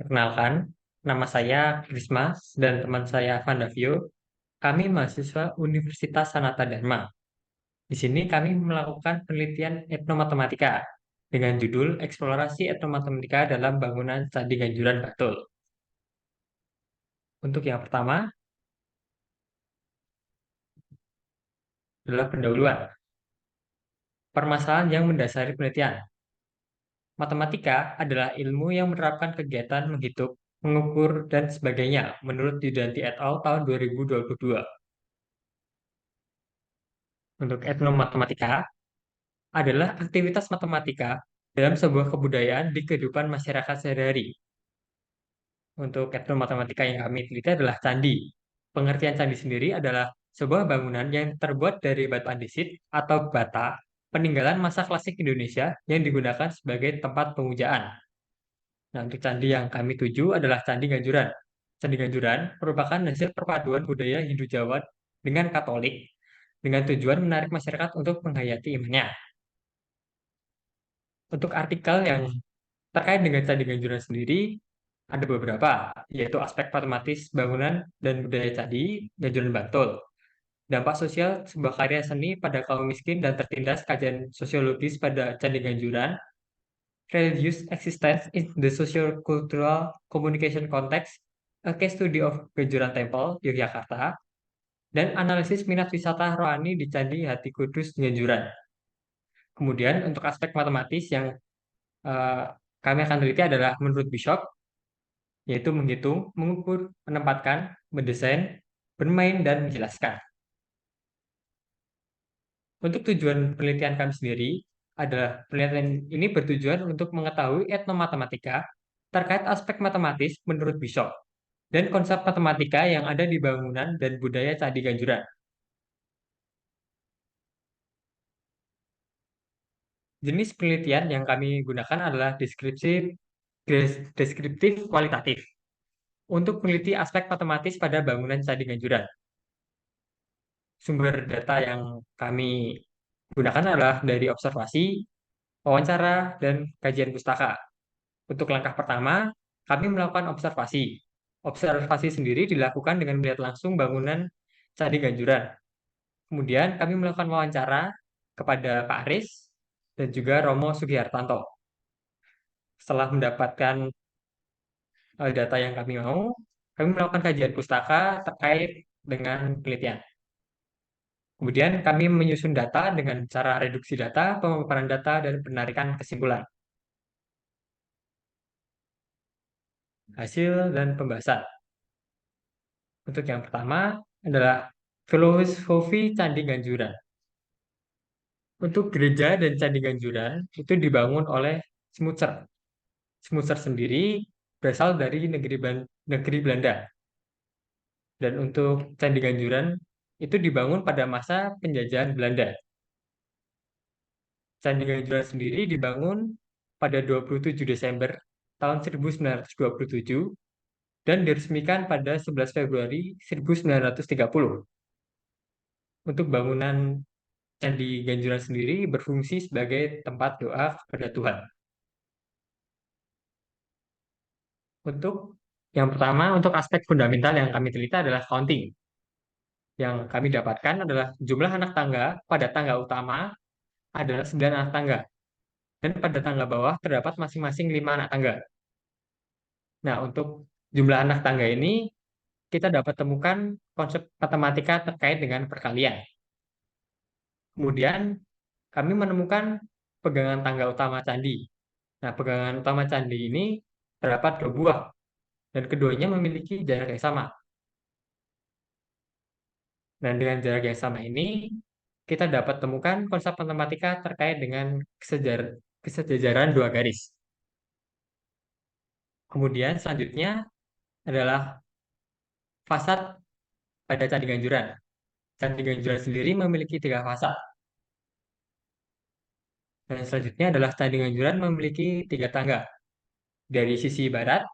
Perkenalkan, nama saya Krismas dan teman saya Vandavio. Kami mahasiswa Universitas Sanata Dharma. Di sini kami melakukan penelitian etnomatematika dengan judul Eksplorasi Etnomatematika dalam Bangunan Candi Ganjuran Batul. Untuk yang pertama adalah pendahuluan. Permasalahan yang mendasari penelitian. Matematika adalah ilmu yang menerapkan kegiatan menghitung, mengukur, dan sebagainya menurut Yudanti et al. Tahun 2022. Untuk etnomatematika, adalah aktivitas matematika dalam sebuah kebudayaan di kehidupan masyarakat sehari-hari. Untuk etnomatematika yang kami teliti adalah candi. Pengertian candi sendiri adalah sebuah bangunan yang terbuat dari batu andesit atau bata, peninggalan masa klasik Indonesia yang digunakan sebagai tempat pemujaan. Nah, untuk candi yang kami tuju adalah Candi Ganjuran. Candi Ganjuran merupakan hasil perpaduan budaya Hindu Jawa dengan Katolik, dengan tujuan menarik masyarakat untuk menghayati imannya. Untuk artikel yang terkait dengan Candi Ganjuran sendiri, ada beberapa, yaitu aspek matematis bangunan dan budaya Candi Ganjuran Bantul, dampak sosial sebuah karya seni pada kaum miskin dan tertindas, kajian sosiologis pada Candi Ganjuran, religious existence in the socio-cultural communication context, a case study of Ganjuran Temple, Yogyakarta, dan analisis minat wisata rohani di Candi Hati Kudus Ganjuran. Kemudian untuk aspek matematis yang eh, kami akan teliti adalah menurut Bishop, yaitu menghitung, mengukur, menempatkan, mendesain, bermain, dan menjelaskan. Untuk tujuan penelitian kami sendiri adalah penelitian ini bertujuan untuk mengetahui etnomatematika terkait aspek matematis menurut Bishop dan konsep matematika yang ada di bangunan dan budaya Candi Ganjuran. Jenis penelitian yang kami gunakan adalah deskriptif kualitatif untuk meneliti aspek matematis pada bangunan Candi Ganjuran. Sumber data yang kami gunakan adalah dari observasi, wawancara, dan kajian pustaka. Untuk langkah pertama, kami melakukan observasi. Observasi sendiri dilakukan dengan melihat langsung bangunan Candi Ganjuran. Kemudian kami melakukan wawancara kepada Pak Aris dan juga Romo Sugihartanto. Setelah mendapatkan data yang kami mau, kami melakukan kajian pustaka terkait dengan penelitian. Kemudian kami menyusun data dengan cara reduksi data, pemaparan data, dan penarikan kesimpulan. Hasil dan pembahasan. Untuk yang pertama adalah filosofi Candi Ganjuran. Untuk gereja dan Candi Ganjuran itu dibangun oleh Smucer. Smucer sendiri berasal dari negeri Belanda. Dan untuk Candi Ganjuran itu dibangun pada masa penjajahan Belanda. Candi Ganjuran sendiri dibangun pada 27 Desember tahun 1927 dan diresmikan pada 11 Februari 1930. Untuk bangunan Candi Ganjuran sendiri berfungsi sebagai tempat doa kepada Tuhan. Untuk yang pertama, untuk aspek fundamental yang kami teliti adalah counting. Yang kami dapatkan adalah jumlah anak tangga pada tangga utama adalah 9 anak tangga. Dan pada tangga bawah terdapat masing-masing 5 anak tangga. Nah, untuk jumlah anak tangga ini, kita dapat temukan konsep matematika terkait dengan perkalian. Kemudian, kami menemukan pegangan tangga utama candi. Nah, pegangan utama candi ini terdapat dua buah, dan keduanya memiliki jarak yang sama. Dan dengan jarak yang sama ini, kita dapat temukan konsep matematika terkait dengan kesejajaran dua garis. Kemudian selanjutnya adalah fasad pada Candi Ganjuran. Candi Ganjuran sendiri memiliki tiga fasad. Dan selanjutnya adalah Candi Ganjuran memiliki tiga tangga. Dari sisi barat,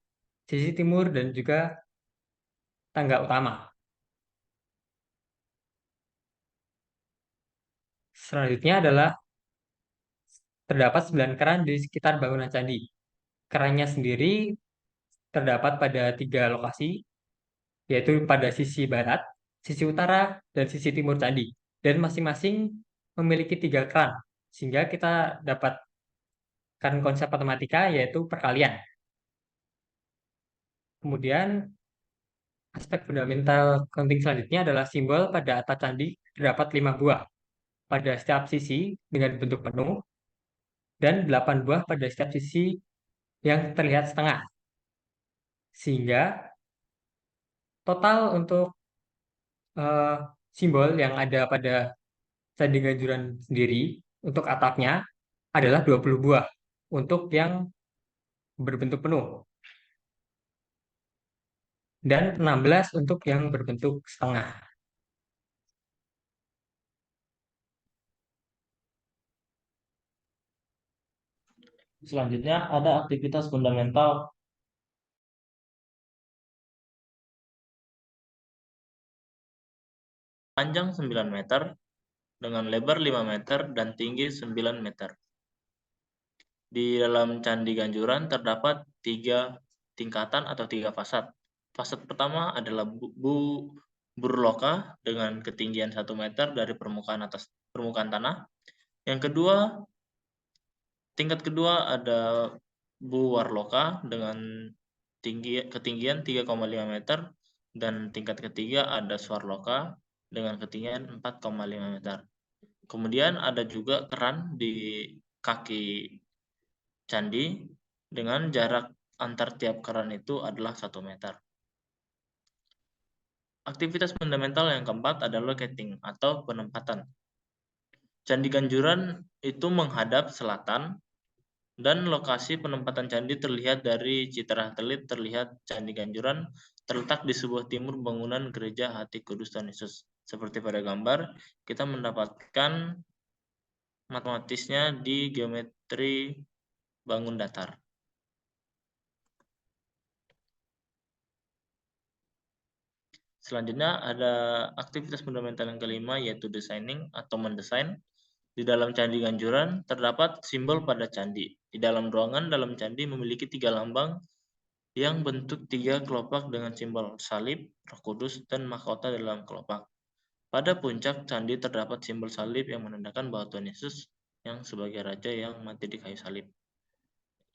sisi timur, dan juga tangga utama. Selanjutnya adalah terdapat 9 keran di sekitar bangunan candi. Kerannya sendiri terdapat pada 3 lokasi, yaitu pada sisi barat, sisi utara, dan sisi timur candi. Dan masing-masing memiliki 3 keran, sehingga kita dapatkan konsep matematika yaitu perkalian. Kemudian aspek fundamental penting selanjutnya adalah simbol pada atap candi terdapat 5 buah pada setiap sisi dengan bentuk penuh dan 8 buah pada setiap sisi yang terlihat setengah. Sehingga total untuk eh, simbol yang ada pada Candi Ganjuran sendiri untuk atapnya adalah 20 buah untuk yang berbentuk penuh dan 16 untuk yang berbentuk setengah. Selanjutnya ada aktivitas fundamental. Panjang 9 meter dengan lebar 5 meter dan tinggi 9 meter. Di dalam Candi Ganjuran terdapat 3 tingkatan atau 3 fasad. Fasad pertama adalah Burloka dengan ketinggian 1 meter dari permukaan tanah. Yang kedua, tingkat kedua ada Bu Warloka dengan ketinggian 3,5 meter dan tingkat ketiga ada Swarloka dengan ketinggian 4,5 meter. Kemudian ada juga keran di kaki candi dengan jarak antar tiap keran itu adalah 1 meter. Aktivitas fundamental yang keempat adalah locating atau penempatan. Candi Ganjuran itu menghadap selatan dan lokasi penempatan candi terlihat dari citra satelit. Terlihat Candi Ganjuran terletak di sebuah timur bangunan gereja Hati Kudus Tuhan Yesus. Seperti pada gambar, kita mendapatkan matematisnya di geometri bangun datar. Selanjutnya ada aktivitas fundamental yang kelima, yaitu designing atau mendesain. Di dalam Candi Ganjuran terdapat simbol pada candi. Di dalam ruangan dalam candi memiliki 3 lambang yang bentuk 3 kelopak dengan simbol salib, Roh Kudus, dan mahkota dalam kelopak. Pada puncak candi terdapat simbol salib yang menandakan bahwa Tuhan Yesus yang sebagai raja yang mati di kayu salib.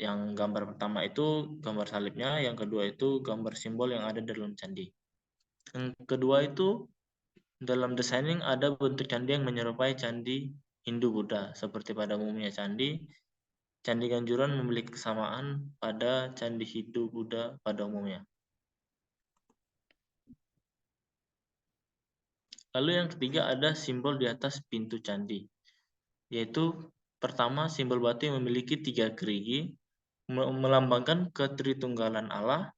Yang gambar pertama itu gambar salibnya, yang kedua itu gambar simbol yang ada dalam candi. Yang kedua itu dalam designing ada bentuk candi yang menyerupai candi Hindu Buddha. Seperti pada umumnya candi Ganjuran memiliki kesamaan pada candi Hindu Buddha pada umumnya. Lalu yang ketiga ada simbol di atas pintu candi, yaitu pertama simbol batu yang memiliki 3 gerigi melambangkan ketritunggalan Allah.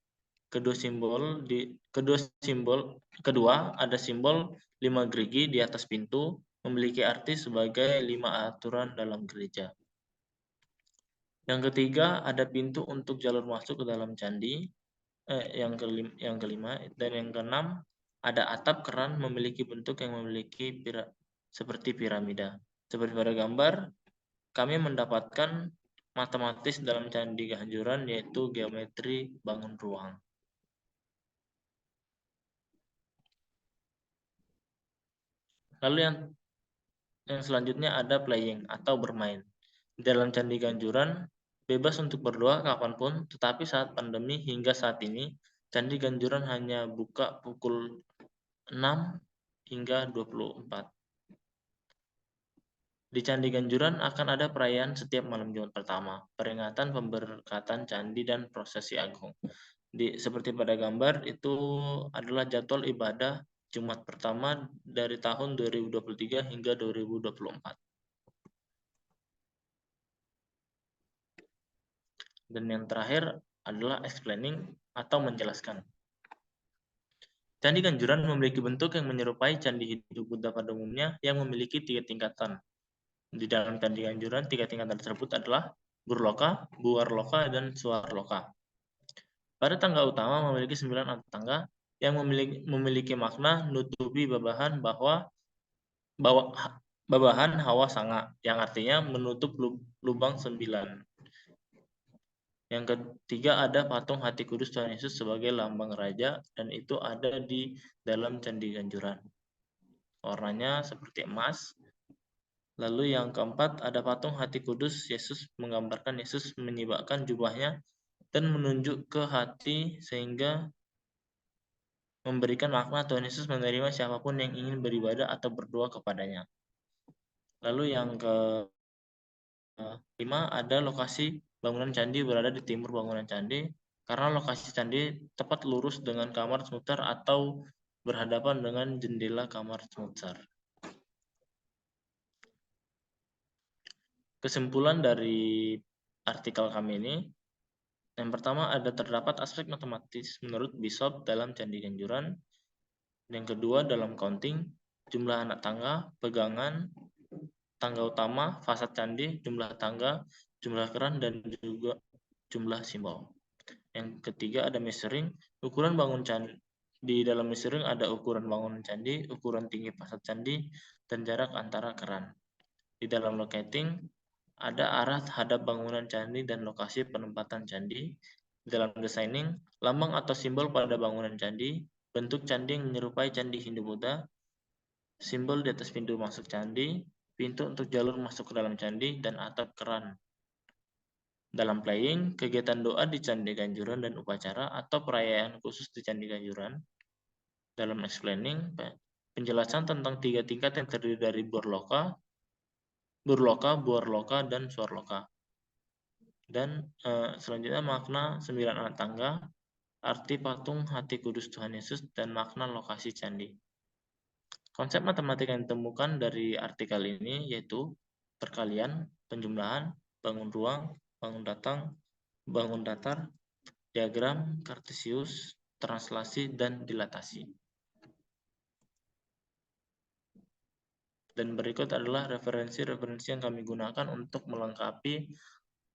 Kedua ada simbol 5 gerigi di atas pintu memiliki arti sebagai 5 aturan dalam gereja. Yang ketiga ada pintu untuk jalur masuk ke dalam candi. Yang kelima dan yang keenam ada atap keran memiliki bentuk yang memiliki seperti piramida. Seperti pada gambar, kami mendapatkan matematis dalam Candi Ganjuran yaitu geometri bangun ruang. Lalu yang selanjutnya ada playing atau bermain. Dalam Candi Ganjuran bebas untuk berdoa kapanpun, tetapi saat pandemi hingga saat ini Candi Ganjuran hanya buka pukul 6 hingga 24. Di Candi Ganjuran akan ada perayaan setiap malam Jumat pertama, peringatan pemberkatan candi dan prosesi agung. Seperti pada gambar itu adalah jadwal ibadah Jumat pertama dari tahun 2023 hingga 2024. Dan yang terakhir adalah explaining atau menjelaskan. Candi Ganjuran memiliki bentuk yang menyerupai Candi Hindu Buddha pada umumnya yang memiliki 3 tingkatan. Di dalam Candi Ganjuran, 3 tingkatan tersebut adalah Burloka, Buwarloka, dan Swarloka. Pada tangga utama memiliki 9 tangga yang memiliki makna nutupi babahan babahan hawa sanga, yang artinya menutup lubang 9. Yang ketiga ada patung Hati Kudus Tuhan Yesus sebagai lambang raja dan itu ada di dalam Candi Ganjuran. Warnanya seperti emas. Lalu yang keempat ada patung Hati Kudus Yesus menggambarkan Yesus menyibakkan jubahnya dan menunjuk ke hati sehingga memberikan makna Tuhan Yesus menerima siapapun yang ingin beribadah atau berdoa kepadanya. Lalu yang kelima ada lokasi bangunan candi berada di timur bangunan candi karena lokasi candi tepat lurus dengan kamar Smutsar atau berhadapan dengan jendela kamar Smutsar. Kesimpulan dari artikel kami ini, yang pertama ada terdapat aspek matematis menurut Bishop dalam Candi Ganjuran. Yang kedua dalam counting, jumlah anak tangga, pegangan, tangga utama, fasad candi, jumlah tangga, jumlah keran, dan juga jumlah simbol. Yang ketiga ada measuring, ukuran bangun candi. Di dalam measuring ada ukuran bangunan candi, ukuran tinggi fasad candi, dan jarak antara keran. Di dalam locating ada arah hadap bangunan candi dan lokasi penempatan candi. Di dalam designing, lambang atau simbol pada bangunan candi, bentuk candi yang menyerupai candi Hindu-Buddha, simbol di atas pintu masuk candi, pintu untuk jalur masuk ke dalam candi, dan atap keran. Dalam playing, kegiatan doa di Candi Ganjuran dan upacara atau perayaan khusus di Candi Ganjuran. Dalam explaining, penjelasan tentang 3 tingkat yang terdiri dari burloka, buarloka, dan swarloka. Dan selanjutnya makna 9 anak tangga, arti patung Hati Kudus Tuhan Yesus, dan makna lokasi candi. Konsep matematika yang ditemukan dari artikel ini yaitu perkalian, penjumlahan, bangun ruang, bangun datang, bangun datar, diagram, kartesius, translasi, dan dilatasi. Dan berikut adalah referensi-referensi yang kami gunakan untuk melengkapi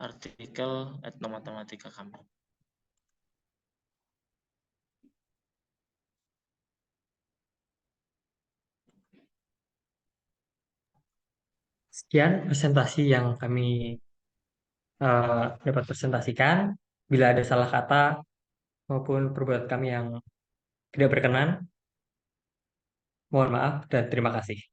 artikel etnomatematika kami. Sekian presentasi yang kami dapat presentasikan. Bila ada salah kata maupun perbuatan kami yang tidak berkenan, mohon maaf dan terima kasih.